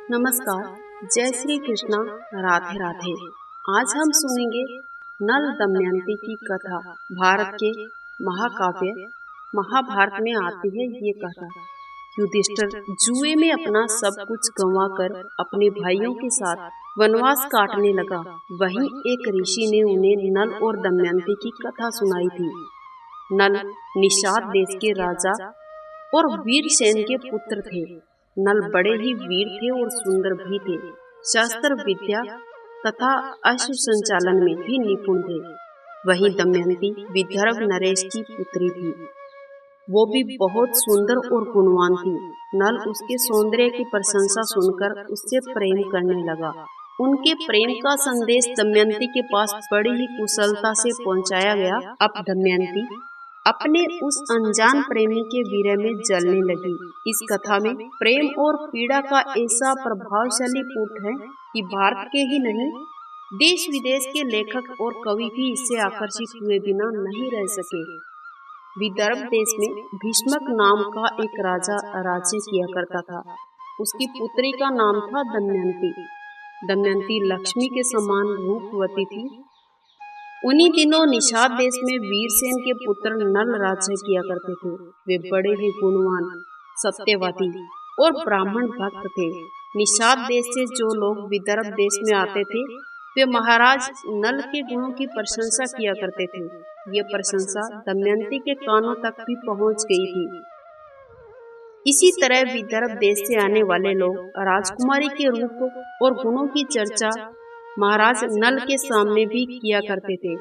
नमस्कार, जय श्री कृष्णा, राधे राधे। आज हम सुनेंगे नल दमयंती की कथा। भारत के महाकाव्य महाभारत में आती है ये कथा। युधिष्ठिर जुए में अपना सब कुछ गंवाकर अपने भाइयों के साथ वनवास काटने लगा। वहीं एक ऋषि ने उन्हें नल और दमयंती की कथा सुनाई थी। नल निषाद देश के राजा और वीरसेन के पुत्र थे। नल बड़े ही वीर थे और सुंदर भी थे। शस्त्र विद्या तथा अश्व संचालन में भी निपुण थे। वहीं दमयंती विदर्भ नरेश की पुत्री थी। वो भी बहुत सुंदर और गुणवान थी। नल उसके सौंदर्य की प्रशंसा सुनकर उससे प्रेम करने लगा। उनके प्रेम का संदेश दमयंती के पास बड़ी ही कुशलता से पहुंचाया गया। अब दमयंती अपने उस अनजान प्रेमी के विरह में जलने लगी। इस कथा में प्रेम और पीड़ा का ऐसा प्रभावशाली पुट है कि भारत के ही नहीं, देश विदेश के लेखक और कवि भी इससे आकर्षित हुए बिना नहीं रह सके। विदर्भ देश में भीष्मक नाम का एक राजा राज्य किया करता था। उसकी पुत्री का नाम था दमयंती। दमयंती लक्ष्मी के समान रूपवती थी। उन्हीं दिनों निषाद देश में वीरसेन के पुत्र नल राज्य किया करते थे। वे बड़े ही गुणवान, सत्यवादी और ब्राह्मण भक्त थे। निषाद देश से जो लोग विदर्भ देश में आते थे, वे महाराज नल के गुणों की प्रशंसा किया करते थे। ये प्रशंसा दमयंती के कानों तक भी पहुंच गई थी। इसी तरह विदर्भ देश से आने वाले लोग राजकुमारी के रूप और गुणों की चर्चा महाराज नल के सामने भी किया करते थे।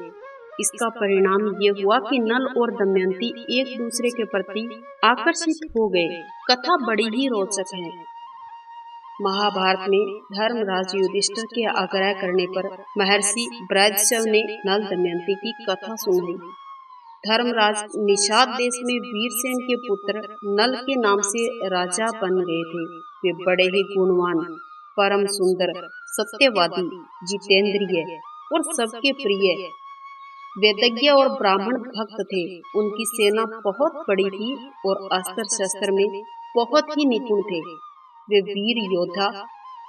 इसका परिणाम ये हुआ कि नल और दमयंती एक दूसरे के प्रति आकर्षित हो गए। कथा बड़ी ही रोचक है। महाभारत में धर्मराज युधिष्ठिर के आग्रह करने पर महर्षि ब्रजशव ने नल दमयंती की कथा सुनाई। धर्मराज निषाद देश में वीरसेन के पुत्र नल के नाम से राजा बन गए थे। वे बड़े ही गुणवान, परम सुंदर, सत्यवादी, जितेंद्रिय और सबके प्रिय, वेदज्ञ और ब्राह्मण भक्त थे। उनकी सेना बहुत बड़ी थी और अस्त्र शस्त्र में बहुत ही निपुण थे। वे वीर योद्धा,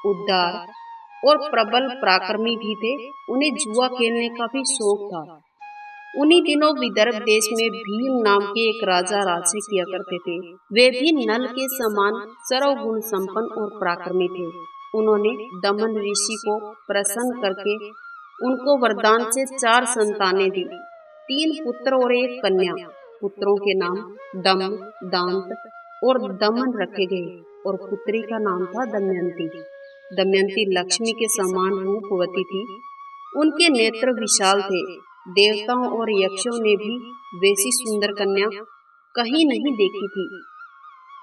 उदार और प्रबल पराक्रमी भी थे। उन्हें जुआ खेलने का भी शौक था। उन्हीं दिनों विदर्भ देश में भीम नाम के एक राजा राज्य किया करते थे। वे भी नल के समान सर्वगुण संपन्न और पराक्रमी थे। उन्होंने दमन ऋषि को प्रसन्न करके उनको वरदान से 4 संतानें दी, 3 पुत्र और 1 कन्या। पुत्रों के नाम दम, दांत और दमन रखे गए और पुत्री का नाम था दमयंती। दमयंती लक्ष्मी के समान रूपवती थी। उनके नेत्र विशाल थे। देवताओं और यक्षों ने भी वैसी सुंदर कन्या कहीं नहीं देखी थी।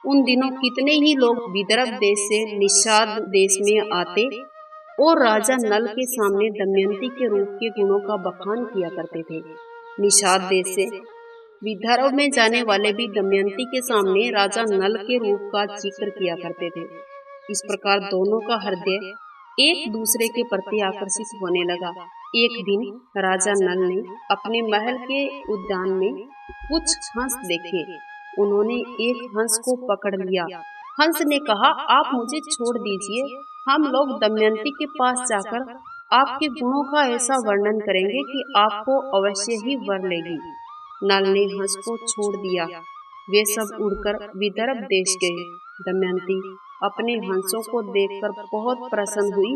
उन दिनों कितने ही लोग विदर्भ देश से निषाद देश में आते और राजा नल के सामने दमयंती के रूप के गुणों का बखान किया करते थे। निषाद देश से विदर्भ में जाने वाले भी दमयंती के सामने राजा नल के रूप का जिक्र किया करते थे। इस प्रकार दोनों का हृदय एक दूसरे के प्रति आकर्षित होने लगा। एक दिन राजा नल ने अपने महल के उद्यान में कुछ हंस देखे। उन्होंने एक हंस को पकड़ लिया। हंस ने कहा, आप मुझे छोड़ दीजिए, हम लोग दमयंती के पास जाकर आपके गुणों का ऐसा वर्णन करेंगे कि आपको अवश्य ही वर लेगी। नल ने हंस को छोड़ दिया। वे सब उड़कर विदर्भ देश गए। दमयंती अपने हंसों को देखकर बहुत प्रसन्न हुई।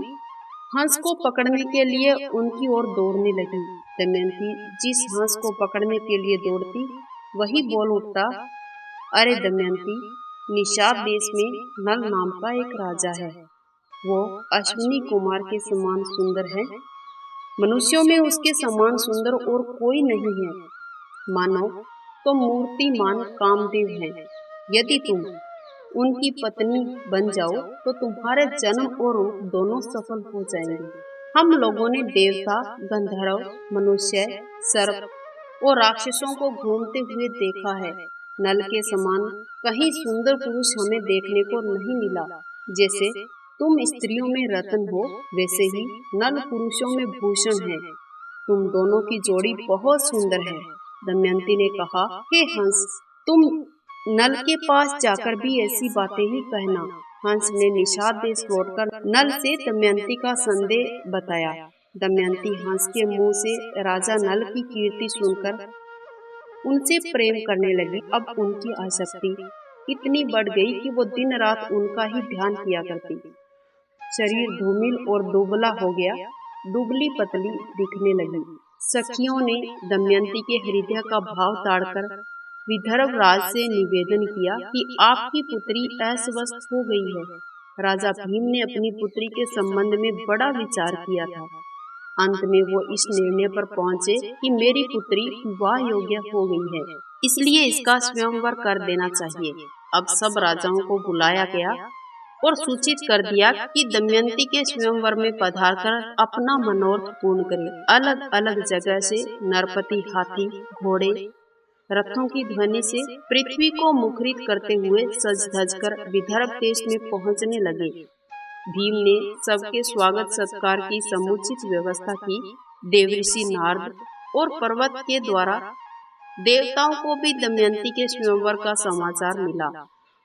हंस को पकड़ने के लिए उनकी ओर दौड़ने लगी। दमयंती जिस हंस को पकड़ने के लिए दौड़ती, वही बोल उठता, अरे दमयंती, निषाद देश में नल नाम का एक राजा है। वो अश्विनी कुमार के समान सुंदर है। मनुष्यों में उसके समान सुंदर और कोई नहीं है। मानो तो मूर्तिमान कामदेव है। यदि तुम उनकी पत्नी बन जाओ तो तुम्हारे जन्म और रूप दोनों सफल हो जाएंगे। हम लोगों ने देवता, गंधर्व, मनुष्य, सर्प और राक्षसों को घूमते हुए देखा है। नल के समान कहीं सुंदर पुरुष हमें देखने को नहीं मिला। जैसे तुम स्त्रियों में रत्न हो, वैसे ही नल पुरुषों में भूषण है। तुम दोनों की जोड़ी बहुत सुंदर है। दमयंती ने कहा, हे हंस, तुम नल के पास जाकर भी ऐसी बातें ही कहना। हंस ने निषाद देश लौटकर नल से दमयंती का संदेह बताया। दमयंती हंस के मुंह से राजा नल की कीर्ति सुनकर उनसे प्रेम करने लगी। अब उनकी आसक्ति इतनी बढ़ गई कि वो दिन रात उनका ही ध्यान किया करती। शरीर धूमिल और दुबला हो गया, दुबली पतली दिखने लगी। सखियों ने दमयंती के हृदय का भाव ताड़कर विदर्भ राज से निवेदन किया कि आपकी पुत्री अस्वस्थ हो गई है। राजा भीम ने अपनी पुत्री के संबंध में बड़ा विचार किया था। अंत में वो इस निर्णय पर पहुंचे कि मेरी पुत्री विवाह योग्य हो गई है, इसलिए इसका स्वयंवर कर देना चाहिए। अब सब राजाओं को बुलाया गया और सूचित कर दिया कि दमयंती के स्वयंवर में पधारकर अपना मनोरथ पूर्ण करे। अलग अलग जगह से नरपति हाथी, घोड़े, रथों की ध्वनि से पृथ्वी को मुखरित करते हुए सज धज कर विदर्भ देश में पहुंचने लगे। भीम ने सबके स्वागत सत्कार की समुचित व्यवस्था की। देवऋषि नारद और पर्वत के द्वारा देवताओं को भी दमयंती के स्वयंवर का समाचार मिला।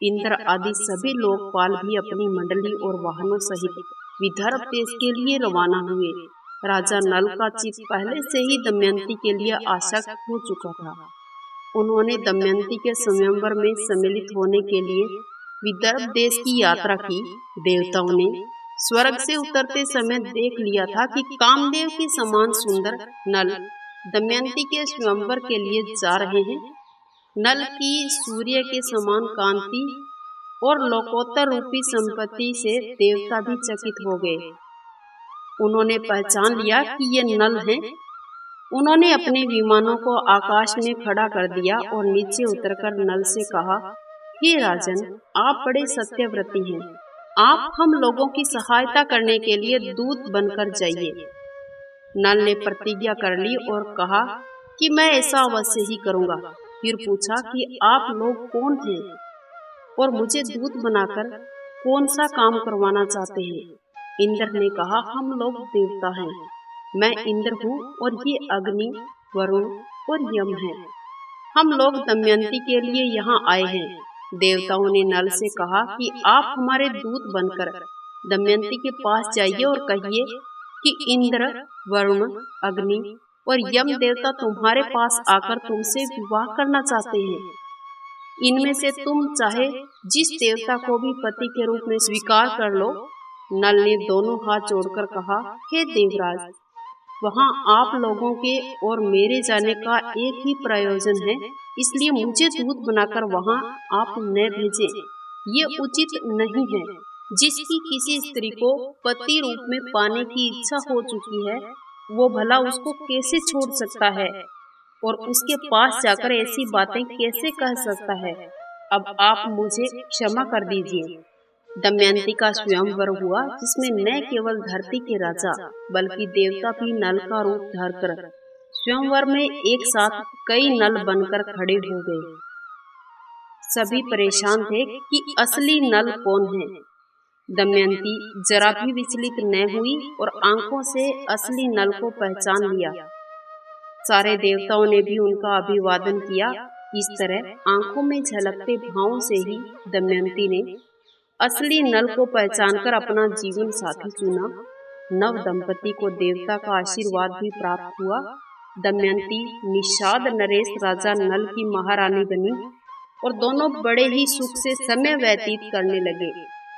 इंद्र आदि सभी लोकपाल भी अपनी मंडली और वाहनों सहित विदर्भ देश के लिए रवाना हुए। राजा नल का चित्त पहले से ही दमयंती के लिए आसक्त हो चुका था। उन्होंने दमयंती के स्वयंवर में सम्मिलित होने के लिए विदर्भ देश की यात्रा की। देवताओं ने स्वर्ग से उतरते समय देख लिया था कि कामदेव के समान सुंदर नल दमयंती के स्वयंवर के लिए जा रहे हैं। नल की सूर्य के समान कांति और लोकोत्तर रूपी संपत्ति से देवता भी चकित हो गए। उन्होंने पहचान लिया कि ये नल हैं। उन्होंने अपने विमानों को आकाश में खड़ा कर दिया और नीचे उतरकर नल से कहा, हे राजन, आप बड़े सत्यव्रती हैं। आप हम लोगों की सहायता करने के लिए दूत बनकर जाइए। नल ने प्रतिज्ञा कर ली और कहा कि मैं ऐसा अवश्य ही करूंगा। फिर पूछा कि आप लोग कौन हैं और मुझे दूत बनाकर कौन सा काम करवाना चाहते हैं। इंद्र ने कहा, हम लोग देवता हैं। मैं इंद्र हूँ और ये अग्नि, वरुण और यम है। हम लोग दमयंती के लिए यहाँ आए हैं। देवताओं ने नल से कहा कि आप हमारे दूत बनकर दमयंती के पास जाइए और कहिए कि इंद्र, वरुण, अग्नि और यम देवता तुम्हारे पास आकर तुमसे विवाह करना चाहते हैं। इनमें से तुम चाहे जिस देवता को भी पति के रूप में स्वीकार कर लो। नल ने दोनों हाथ जोड़कर कहा, हे देवराज, वहाँ आप लोगों के और मेरे जाने का एक ही प्रयोजन है, इसलिए मुझे दूत बनाकर वहाँ आप न भेजें। ये उचित नहीं है। जिसकी किसी स्त्री को पति रूप में पाने की इच्छा हो चुकी है, वो भला उसको कैसे छोड़ सकता है और उसके पास जाकर ऐसी बातें कैसे कह सकता है। अब आप मुझे क्षमा कर दीजिए। दमयंती का स्वयंवर हुआ, जिसमें न केवल धरती के राजा बल्कि देवता भी नल का रूप धरकर स्वयंवर में एक साथ कई नल बनकर खड़े हो गए। सभी परेशान थे कि असली नल कौन है। दमयंती जरा भी विचलित न हुई और आंखों से असली नल को पहचान लिया। सारे देवताओं ने भी उनका अभिवादन किया। इस तरह आंखों में झलकते भावों से ही दमयंती ने असली नल को पहचानकर अपना जीवन साथी चुना। नव दंपति को देवता का आशीर्वाद भी प्राप्त हुआ। दमयंती निषाद नरेश राजा नल की महारानी बनी और दोनों बड़े ही सुख से समय व्यतीत करने लगे।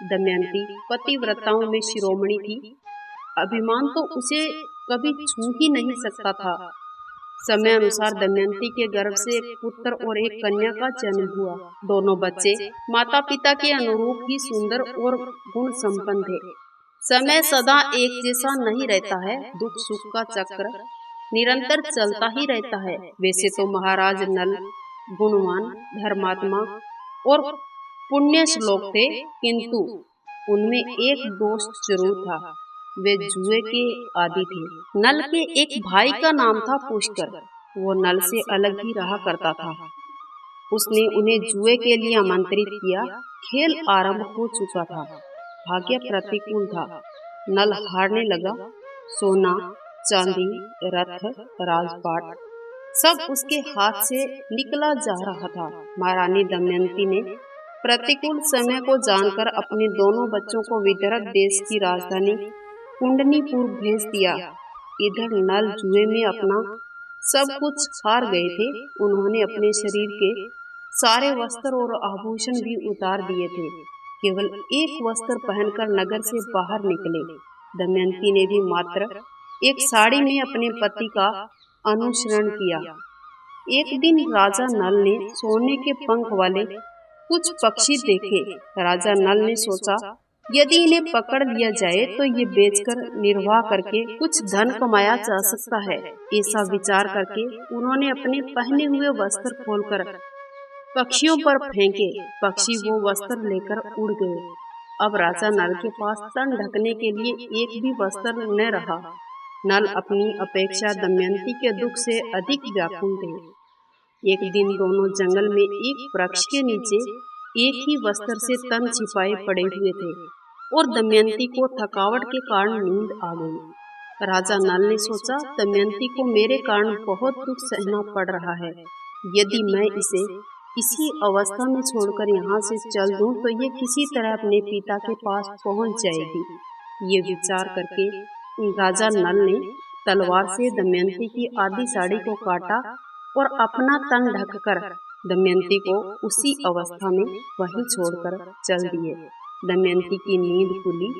दमयंती पतिव्रताओं में शिरोमणि थी। अभिमान तो उसे कभी छू ही नहीं सकता था। समय अनुसार दमयंती के गर्भ से एक पुत्र और एक कन्या का जन्म हुआ। दोनों बच्चे माता पिता के अनुरूप ही सुंदर और गुण संपन्न थे। समय सदा एक जैसा नहीं रहता है। दुख सुख का चक्र निरंतर चलता ही रहता है। वैसे तो महाराज नल गुणवान, धर्मात्मा और पुण्य श्लोक थे, किंतु उनमें एक दोष जरूर था। वे जुए के आदी थे। नल के एक भाई का नाम था पुष्कर। वो नल से अलग ही रहा करता था। उसने उन्हें जुए के लिए आमंत्रित किया। खेल आरंभ हो चुका था। भाग्य प्रतिकूल था। नल हारने लगा। सोना, चांदी, रथ, राजपाट सब उसके हाथ से निकला जा रहा था। महारानी दमयंती ने प्रतिकूल समय को जानकर अपने दोनों बच्चों को विदर्भ देश की राजधानी कुंडनीपुर भेज दिया। इधर नल जुए में अपना सब कुछ हार गए थे। उन्होंने अपने शरीर के सारे वस्त्र और आभूषण भी उतार दिए थे। केवल एक वस्त्र पहनकर नगर से बाहर निकले। दमयंती ने भी मात्र एक साड़ी में अपने पति का अनुसरण किया। एक दिन राजा नल ने सोने के पंख वाले कुछ पक्षी देखे। राजा नल ने सोचा, यदि इन्हें पकड़ लिया जाए तो ये बेचकर निर्वाह करके कुछ धन कमाया जा सकता है। ऐसा विचार करके उन्होंने अपने पहने हुए वस्त्र खोलकर पक्षियों पर फेंके। पक्षी वो वस्त्र लेकर उड़ गए। अब राजा नल के पास तन ढकने के लिए एक भी वस्त्र न रहा। नल अपनी अपेक्षा दमयंती के दुख से अधिक व्याकुल थे। एक दिन दोनों जंगल में एक वृक्ष के नीचे एक ही वस्त्र से तन छिपाए पड़े हुए थे और दमयंती को थकावट के कारण नींद आ गई। राजा नल ने सोचा, दमयंती को मेरे कारण बहुत दुख सहना पड़ रहा है। यदि मैं इसे इसी अवस्था में छोड़कर यहाँ से चल दूं तो ये किसी तरह अपने पिता के पास पहुँच जाएगी। ये विचार करके राजा नल ने तलवार से दमयंती की आधी साड़ी को काटा और अपना तन ढककर दमयंती को उसी अवस्था में वहीं छोड़कर चल दिए। दमयंती की नींद खुली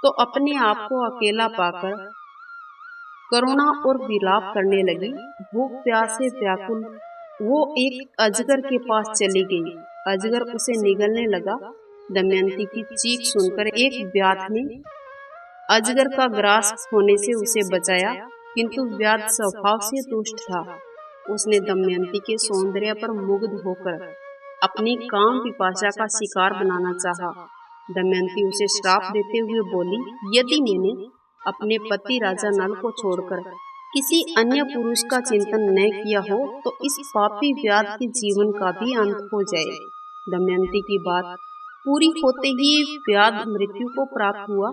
तो अपने आप को अकेला पाकर करुणा और विलाप करने लगी। भूख प्यास से व्याकुल वो एक अजगर के पास चली गई। अजगर उसे निगलने लगा। दमयंती की चीख सुनकर एक व्याध ने अजगर का ग्रास होने से उसे बचाया, किंतु व्याध स्वभाव से दुष्ट था। उसने दमयंती के सौंदर्य पर मुग्ध होकर अपनी काम पिपासा का शिकार बनाना चाहा। दमयंती उसे श्राप देते हुए बोली, यदि मैंने अपने पति राजा नल को छोड़कर किसी अन्य पुरुष का चिंतन न किया हो तो इस पापी व्याध के जीवन का भी अंत हो जाए। दमयंती की बात पूरी होते ही व्याध मृत्यु को प्राप्त हुआ।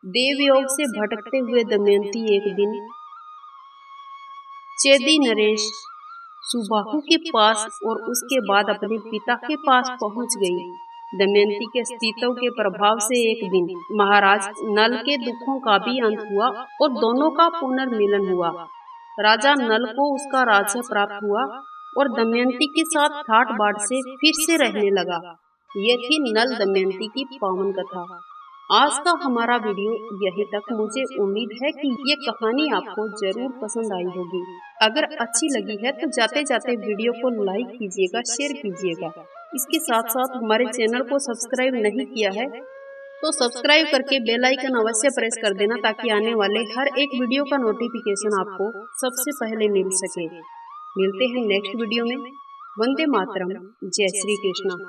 देवयोग से भटकते हुए दमयंती एक दिन चेदी नरेश सुबाहु के पास और उसके बाद अपने पिता के पास पहुंच गई। दमयंती के अस्तित्व के प्रभाव से एक दिन महाराज नल के दुखों का भी अंत हुआ और दोनों का पुनर्मिलन हुआ। राजा नल को उसका राज्य प्राप्त हुआ और दमयंती के साथ ठाट बाट से फिर से रहने लगा। ये थी नल दमयंती की पावन कथा। आज का हमारा वीडियो यहीं तक। मुझे उम्मीद है कि ये कहानी आपको जरूर पसंद आई होगी। अगर अच्छी लगी है तो जाते जाते वीडियो को लाइक कीजिएगा, शेयर कीजिएगा। इसके साथ साथ हमारे चैनल को सब्सक्राइब नहीं किया है तो सब्सक्राइब करके बेल आइकन अवश्य प्रेस कर देना, ताकि आने वाले हर एक वीडियो का नोटिफिकेशन आपको सबसे पहले मिल सके। मिलते हैं नेक्स्ट वीडियो में। वंदे मातरम। जय श्री कृष्णा।